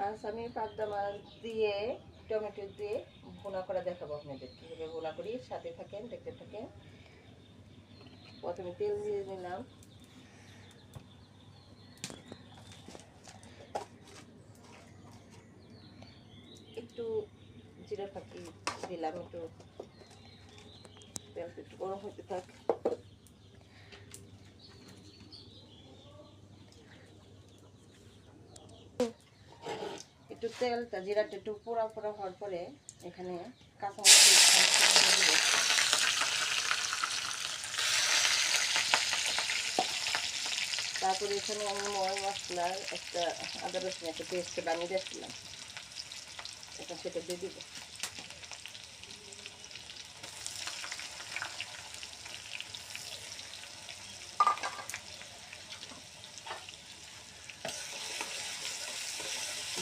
আজ আমি পাবদা মাছ দিয়ে টমেটো দিয়ে ভুনা করে দেখাবো আপনাদের কীভাবে ভুনা করি। সাথে থাকেন, দেখতে থাকেন। প্রথমে তেল দিয়ে নিলাম, একটু জিরা ফাঁকি দিলাম, একটু তেল একটু গরম হতে থাক। একটু তেলটা জিরাটা একটু পোড়া পোড়া হওয়ার পরে এখানে কাঁচামরিচ, তারপরে এখানে আমি ময় মশলার একটা আদা রসুন একটা পেস্ট বানিয়ে দিয়েছিলাম, এখন সেটা দিয়ে দিব।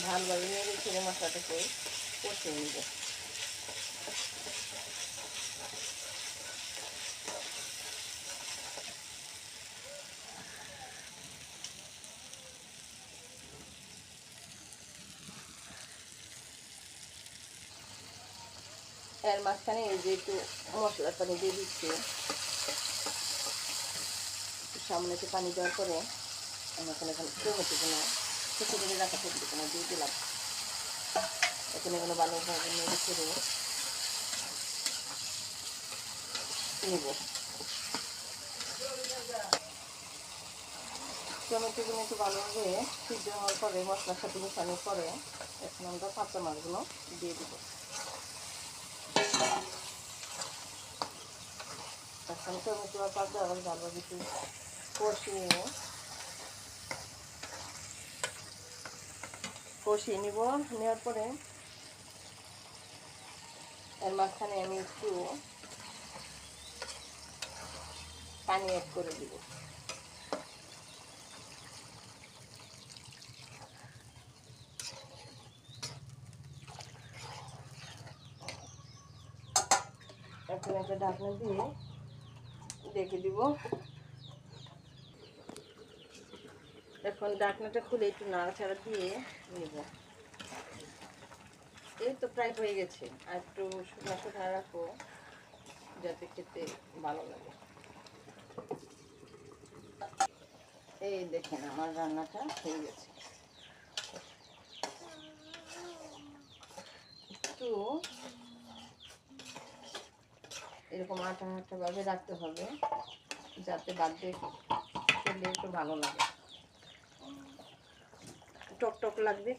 ভালোভাবে নেড়ে ছেড়ে মশলাটাকে কষিয়ে নিব। এর মাঝখানে এই যে একটু মশলার পানি দিয়ে দিচ্ছি, সামনে একটু পানি দেওয়ার পরে আমি এখানে টমেটোগুলো ছোটো করে রাখা টমেটোগুলো দিয়ে দিলাম। এখানে এগুলো ভালোভাবে নেড়ে ছেড়ে নিব। টমেটোগুলো একটু ভালোভাবে সিদ্ধ হওয়ার পরে মশলার সাথে মিশানোর পরে এখন আমরা কাঁচা মাছগুলো দিয়ে দিব। এখন টমেটো আর পাতা আবার ভালোভাবে একটু কষিয়ে নিব। নেওয়ার পরে এর মাঝখানে আমি একটু পানি অ্যাড করে দিব। এখন একটা ঢাকনা দিয়ে ঢেকে দিব। এখন ঢাকনাটা খুলে একটু নাড়াচাড়া দিয়ে নিব। এই তো প্রায় হয়ে গেছে, আর একটু শুকনো শুকনো রাখবো যাতে খেতে ভালো লাগে। এই দেখেন আমার রান্নাটা হয়ে গেছে। একটু এরকম আটা আটা ভাবে রাখতে হবে যাতে বাদ দিয়ে খেলে একটু ভালো লাগে, টক টক লাগবে।